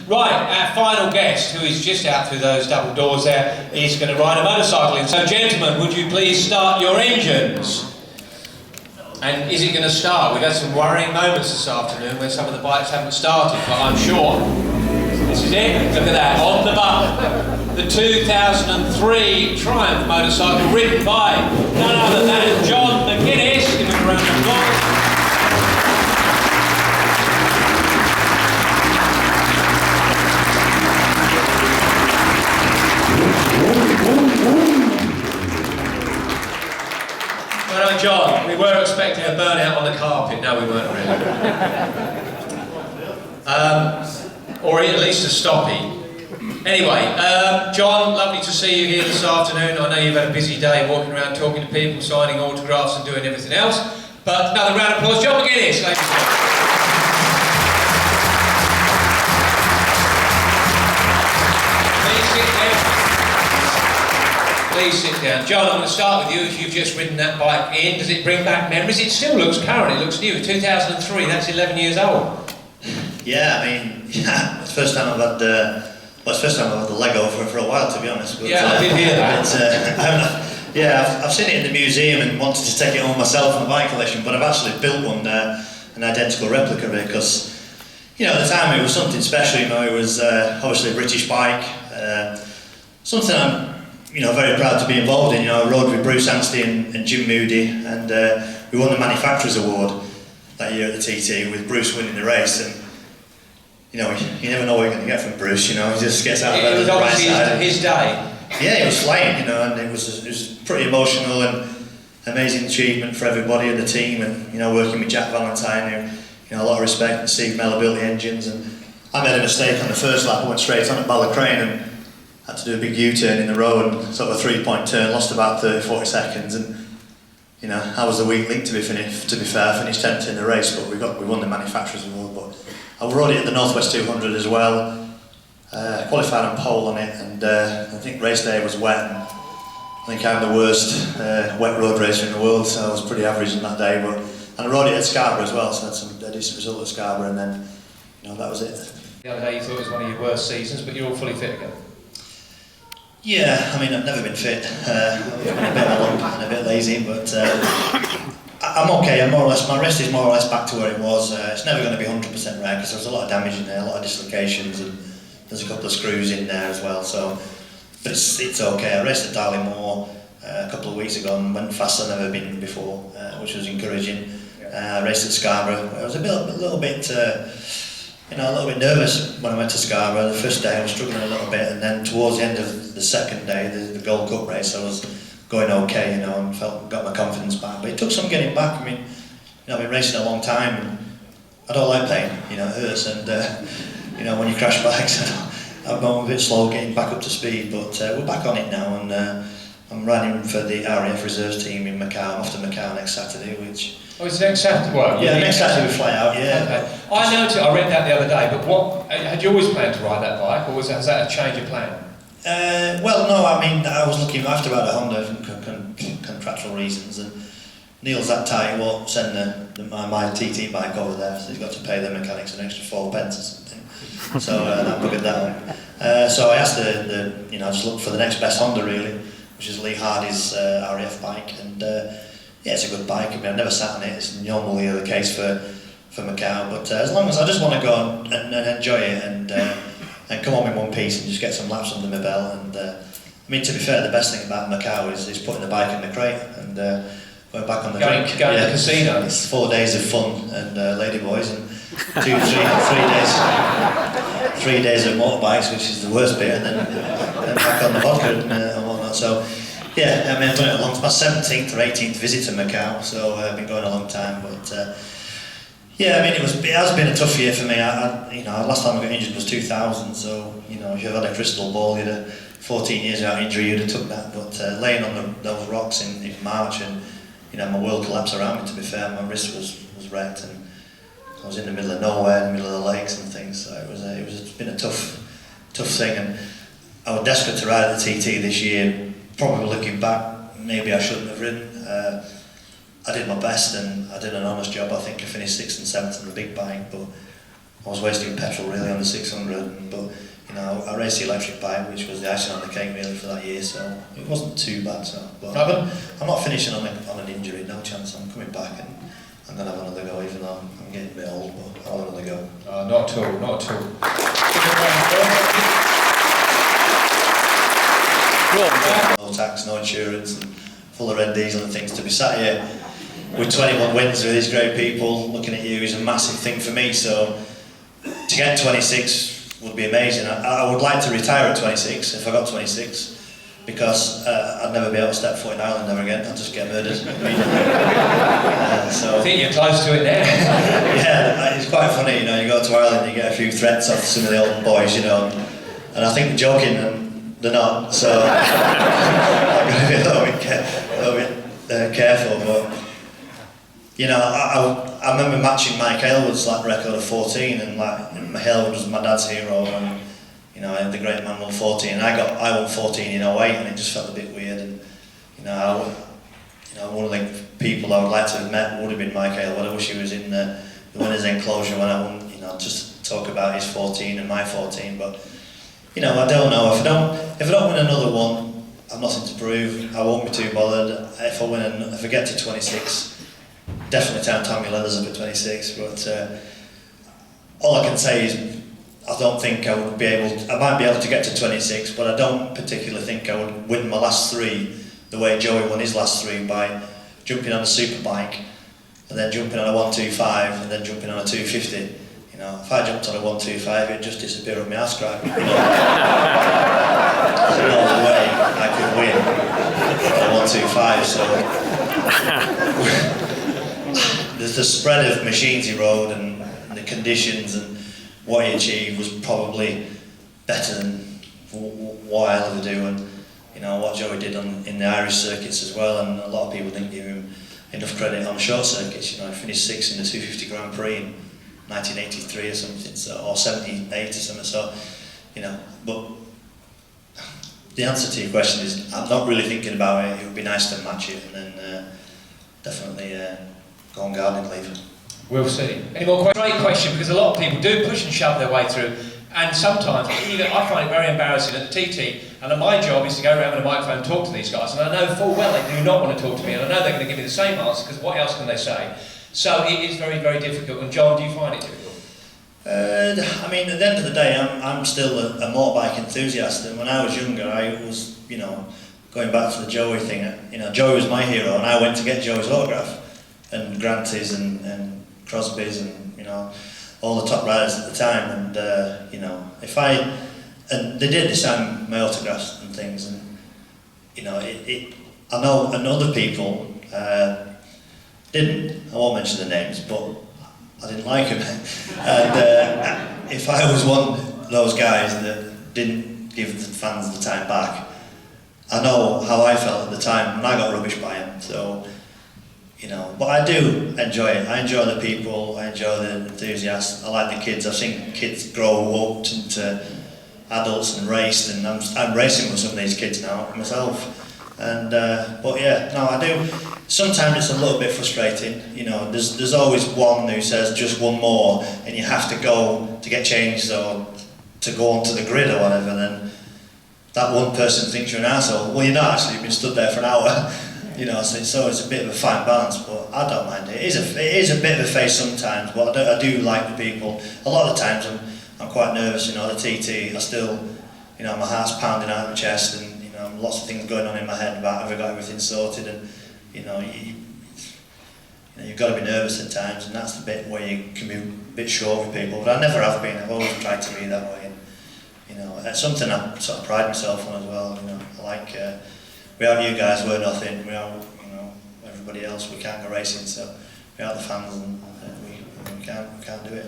Right, our final guest, who is just out through those double doors there, is going to ride a motorcycle in. So gentlemen, would you please start your engines? And is it going to start? We've had some worrying moments this afternoon where some of the bikes haven't started, but I'm sure this is it. Look at that, on the button. The 2003 Triumph motorcycle ridden by none other than John McGuinness. Give him a round of applause. Well, John, we were expecting a burnout on the carpet. No, we weren't really. Or at least a stoppie. Anyway, John, lovely to see you here this afternoon. I know you've had a busy day walking around talking to people, signing autographs and doing everything else. But another round of applause, John McGuinness, ladies and gentlemen. Please sit down. John, I'm going to start with you. If you've just ridden that bike in, does it bring back memories? It still looks current, it looks new. 2003, that's 11 years old. Yeah, I mean, it's the first time I've had well, it's the first time I've had the Lego for a while, to be honest. But, yeah, I did hear that. Yeah, I've seen it in the museum and wanted to take it home myself for my bike collection, but I've actually built one, an identical replica of it, because, you know, at the time it was something special. You know, it was obviously a British bike, something I'm, you know, very proud to be involved in. You know, I rode with Bruce Anstey and Jim Moody, and we won the Manufacturers Award that year at the TT, with Bruce winning the race. And you know, you never know what you're going to get from Bruce. You know, he just gets out of bed at the right side. His day. Yeah, he was flying. You know, and it was pretty emotional and amazing achievement for everybody in the team. And you know, working with Jack Valentine, who, you know, a lot of respect, and Steve Mellor built the engines. And I made a mistake on the first lap. I went straight on at Ballacrane and had to do a big U-turn in the road, and sort of a 3-point turn, lost about 30-40 seconds, and you know, I was the weak link to be fair, finished 10th in the race, but we won the Manufacturers Award. But I rode it at the Northwest 200 as well, qualified on pole on it, and I think race day was wet, and I think I'm the worst wet road racer in the world, so I was pretty average on that day. But and I rode it at Scarborough as well, so I had a decent result at Scarborough, and then, you know, that was it. The other day you thought it was one of your worst seasons, but you're all fully fit again. Yeah, I mean, I've never been fit. I've been a bit of a lump and a bit lazy, but I'm okay. I'm more or less, my wrist is more or less back to where it was. It's never going to be 100% right, because there's a lot of damage in there, a lot of dislocations, and there's a couple of screws in there as well. So, but it's okay. I raced at Darley Moor a couple of weeks ago and went faster than I've ever been before, which was encouraging. I raced at Scarborough. I was a little bit. You know, a little bit nervous when I went to Scarborough. The first day I was struggling a little bit, and then towards the end of the second day, the Gold Cup race, I was going okay, you know, and got my confidence back. But it took some getting back. I mean, you know, I've been racing a long time, and I don't like pain. You know, it hurts, and you know, when you crash bikes, I'm going a bit slow getting back up to speed. But we're back on it now, and I'm running for the RAF reserves team in Macau. I'm off to Macau next Saturday, which. Oh, it's next Saturday? Well, yeah, next Saturday we fly out, yeah. Okay. I noticed, I read that the other day, but what, had you always planned to ride that bike, or was that a change of plan? Well, no, I mean, I was looking after about a Honda for contractual reasons, and Neil's that tight, he won't send my TT bike over there, so he's got to pay the mechanics an extra 4 pence or something. So that buggered that one. So I asked you know, just look for the next best Honda really, which is Lee Hardy's RAF bike, and yeah, it's a good bike. I mean, I've never sat on it. It's normally the case for Macau, but as long as I just want to go and enjoy it and come home in one piece and just get some laps under my belt. And I mean, to be fair, the best thing about Macau is putting the bike in the crate and going back on the drink. Going to the casino. It's 4 days of fun and ladyboys, and 3 days of motorbikes, which is the worst bit, and then back on the vodka and whatnot. So. Yeah, I mean, I've done it a long time. It's my 17th or 18th visit to Macau, so I've been going a long time. But yeah, I mean, it has been a tough year for me. You know, last time I got injured was 2000, so you know, if you had a crystal ball, you'd have 14 years without injury, you'd have took that. But laying on those rocks in March, and you know, my world collapsed around me. To be fair, my wrist was wrecked, and I was in the middle of nowhere, in the middle of the lakes and things. So it's been a tough thing, and I was desperate to ride at the TT this year. Probably looking back, maybe I shouldn't have ridden. I did my best and I did an honest job. I think I finished 6th and 7th on the big bike, but I was wasting petrol really on the 600. But raced the electric bike, which was the icing on the cake really for that year, so it wasn't too bad. So, but I'm not finishing on an injury, no chance. I'm coming back and I'm going to have another go, even though I'm getting a bit old, but I'll have another go. Not at all, not at all. No tax, no insurance, and full of red diesel and things. To be sat here with 21 wins with these great people looking at you is a massive thing for me. So to get 26 would be amazing. I would like to retire at 26 if I got 26, because I'd never be able to step foot in Ireland ever again. I'd just get murdered. So I think you're close to it now. yeah, it's quite funny, you know, you go to Ireland and you get a few threats off some of the old boys, you know, and I think they're joking and they're not, so I'm going to be a little bit careful, but you know, I remember matching Mike Aylward's like record of 14, and like Aylward was my dad's hero, and you know, the great man won 14, and I won 14 in 08, and it just felt a bit weird, and you know, one of the people I would like to have met would have been Mike Aylward. I wish he was in the winner's enclosure when I won, you know, just to talk about his 14 and my 14, but you know, I don't know, if I don't win another one, I've nothing to prove. I won't be too bothered. If I get to 26, definitely turn Tommy Leathers up at 26, but all I can say is I don't think I would be able to, I might be able to get to 26, but I don't particularly think I would win my last three the way Joey won his last three, by jumping on a super bike and then jumping on a 125 and then jumping on a 250. You know, if I jumped on a 125, it'd just disappear on my ass crack. You know? There's no way I could win on a 125, so there's the spread of machines he rode and the conditions and what he achieved was probably better than what I'll ever do, and you know what Joey did in the Irish circuits as well, and a lot of people didn't give him enough credit on short circuits. You know, he finished 6th in the 250 Grand Prix in 1983 or something, so, or 78 or something. So, you know, but the answer to your question is I'm not really thinking about it. It would be nice to match it, and then definitely go on gardening leave. We'll see. Any more questions? Great question, because a lot of people do push and shove their way through, and sometimes I find it very embarrassing at the TT, and my job is to go around with a microphone and talk to these guys, and I know full well they do not want to talk to me, and I know they're going to give me the same answer, because what else can they say? So it is very, very difficult. And John, do you find it difficult? I mean, at the end of the day, I'm still a motorbike enthusiast, and when I was younger, I was, you know, going back to the Joey thing, you know, Joey was my hero, and I went to get Joey's autograph, and Granty's and Crosby's, and you know, all the top riders at the time, and you know, and they did sign my autographs and things, and you know, I know, and other people didn't. I won't mention the names, but I didn't like them. And if I was one of those guys that didn't give the fans the time back, I know how I felt at the time, and I got rubbish by them. So. You know, but I do enjoy it. I enjoy the people, I enjoy the enthusiasts, I like the kids. I've seen kids grow up into adults and raced, and I'm racing with some of these kids now myself. And but yeah, no, I do. Sometimes it's a little bit frustrating. You know, there's always one who says just one more, and you have to go to get changed or to go onto the grid or whatever. Then that one person thinks you're an asshole. Well, you're not actually. You've been stood there for an hour. You know, so it's a bit of a fine balance, but I don't mind it. It is a bit of a face sometimes, but I do like the people. A lot of the times I'm quite nervous, you know, the TT, I still, you know, my heart's pounding out of my chest, and, you know, lots of things going on in my head about have I got everything sorted, and, you know, you've got to be nervous at times, and that's the bit where you can be a bit short with people, but I never have been. I've always tried to be that way, and, you know, it's something I sort of pride myself on as well. You know, I like, without you guys, we're nothing. Without, you know, everybody else, we can't go racing. So without the fans, and we can't do it.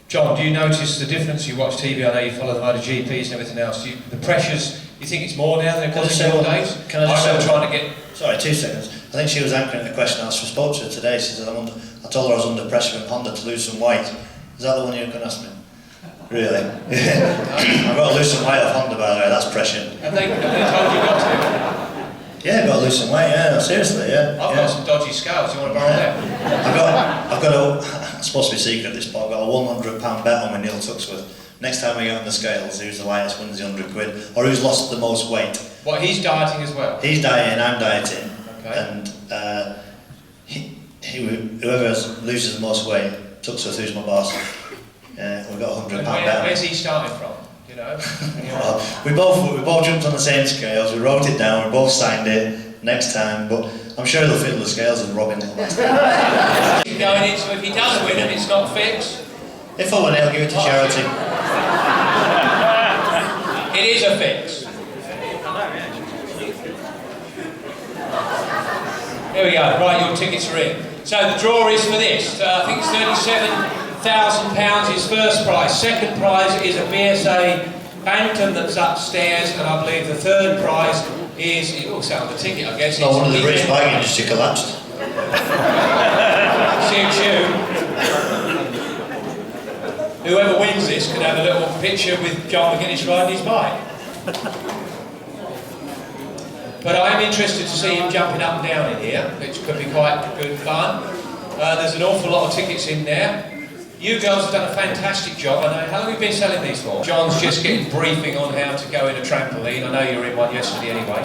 John, do you notice the difference? You watch TV, I know you follow the MotoGPs and everything else. The pressures, you think it's more now than it was in the old days? Can I just remember trying to get... Sorry, 2 seconds. I think she was answering the question I spoke to her today. She said, I told her I was under pressure from Honda to lose some weight. Is that the one you were going to ask me? Really? I've got to lose some weight off Honda, by the way. That's pressure. Have they told you not to? Yeah, I've got to lose some weight, yeah, no, seriously, yeah. I've got some dodgy scales, you want to borrow them? I've got a, it's supposed to be secret at this point, I've got a £100 bet on with Neil Tuxworth. next time we get on the scales, who's the lightest wins the 100 quid, or who's lost the most weight. What, he's dieting as well? He's dieting, I'm dieting, Okay. and whoever loses the most weight, Tuxo, who's my boss, we've got £100 And down. where's he starting from? You know? Well, we both jumped on the same scales, we wrote it down, we both signed it next time, but I'm sure they'll fiddle the scales and Robin will last time. Going into, if he does win and it's not fixed, If I win it, I'll give it to charity. it is a fix. There we go, right, your tickets are in. So the draw is for this, I think it's £37,000 is first prize. Second prize is a BSA Bantam that's upstairs, and I believe the third prize is, it will sound the ticket I guess. No, it's one of the rich Weekend- bike industry collapsed. Suits you. Whoever wins this could have a little picture with John McGuinness riding his bike. But I am interested to see him jumping up and down in here, which could be quite good fun. There's an awful lot of tickets in there. You girls have done a fantastic job. I know. How long have you been selling these for? John's just getting briefing on how to go in a trampoline. I know you were in one yesterday anyway.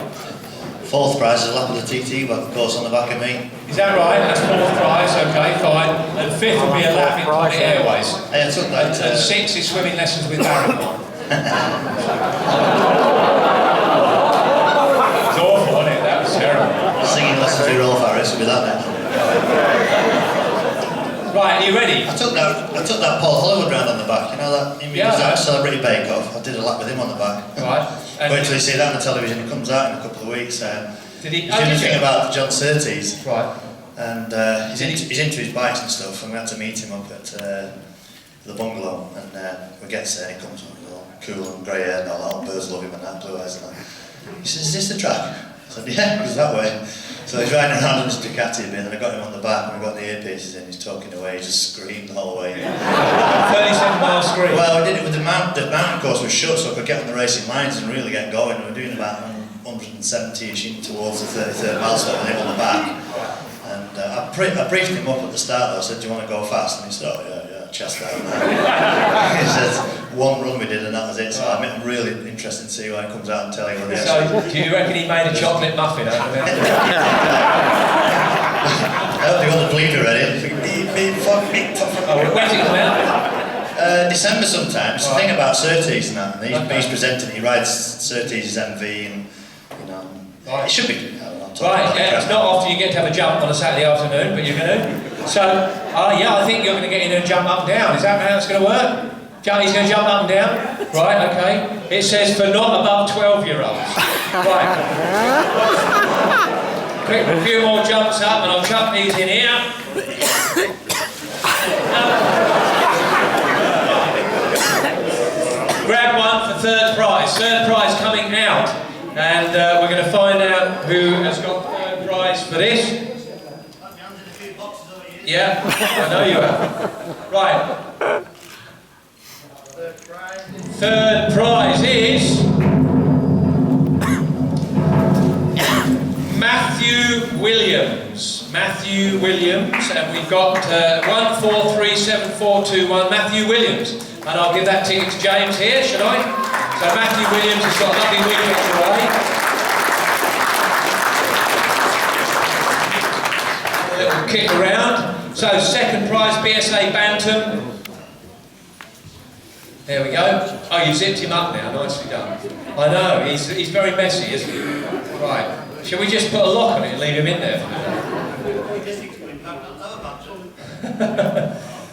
Fourth prize is a lap of the TT, but of course on the back of me. Is that right? That's fourth prize, okay, fine. And fifth will be a lap in Public Airways. Hey, I took that. And sixth is swimming lessons with Barrymore. It's awful, wasn't it? That was terrible. Singing lessons with Rolf Harris will be that then. Right, are you ready? I took that Paul Hollywood round on the back. You know that? He Yeah, was I know. that Celebrity Bake Off. I did a lap with him on the back. Right. And Wait till you see that on the television. It comes out in a couple of weeks. did he? He's doing a did thing you? about John Surtees, Right. and he's into his bikes and stuff. And we had to meet him up at the bungalow. And we get there, and he comes on, he's all cool and grey hair and all that. All birds love him and that, blue eyes and that. He says, "Is this the track?" I said, "Yeah, it goes that way." So he's riding around on his Ducati a bit, and I got him on the back, and we got the earpieces in, he's talking away, he just screamed the whole way. 37-mile screen. Well, we did it with the mountain course was shut, so I could get on the racing lines and really get going. We were doing about 170-ish in towards the 33rd mile stop with him on the back. And I briefed him up at the start though, I said, "Do you want to go fast?" And he said, "Oh yeah, chest out." He said, one run we did and that was it, so I'm really interested to see when it comes out and tell you what it is. So, do you reckon he made a chocolate muffin out of it? I hope they got the bleeper ready. Oh, when's it come out? December sometime. It's the thing about Surtees and that. And he's presenting. He rides Surtees' MV, and you know, Right. it should be. I don't know, Right, yeah, it's not often you get to have a jump on a Saturday afternoon, but you're going to. So, yeah, I think you're going to get in and jump up and down. Is that how it's going to work? He's going to jump up and down? Right, okay. It says for not above 12-year-olds. Right. Quick, a few more jumps up, and I'll chuck these in here. Grab one for third prize. Third prize coming out. And we're going to find out who has got third prize for this. Yeah, I know you have. Right. Third prize is Matthew Williams. Matthew Williams, and we've got 143741. Matthew Williams, and I'll give that ticket to James here, should I? So Matthew Williams has got a lovely weekend away. A little kick around. So second prize, BSA Bantam. There we go. Oh, you zipped him up now. Nicely done. I know, he's very messy, isn't he? Right. Shall we just put a lock on it and leave him in there?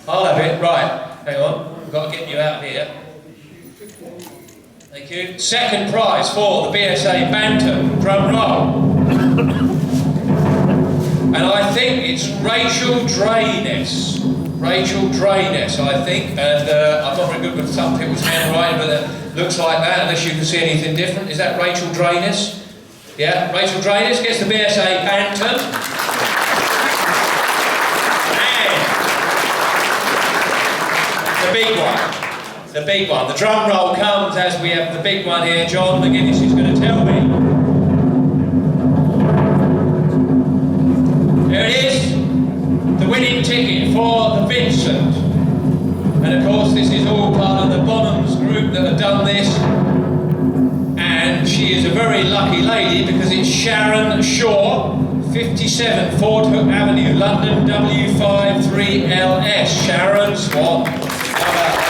I'll have it. Right. Hang on. We've got to get you out of here. Thank you. Second prize for the BSA Bantam. Drum roll. And I think it's Rachel Drayness. Rachel Drayness, I think, and I'm not very good with some people's handwriting, but it looks like that, unless you can see anything different. Is that Rachel Drayness? Yeah, Rachel Drayness gets the BSA Bantam. And the big one. The big one. The drum roll comes as we have the big one here. John McGuinness is going to tell me. There it is. The winning ticket for the Vincent. And of course this is all part of the Bonhams group that have done this. And she is a very lucky lady because it's Sharon Shaw, 57 Fort Hook Avenue, London, W53LS. Sharon Swan. How about that?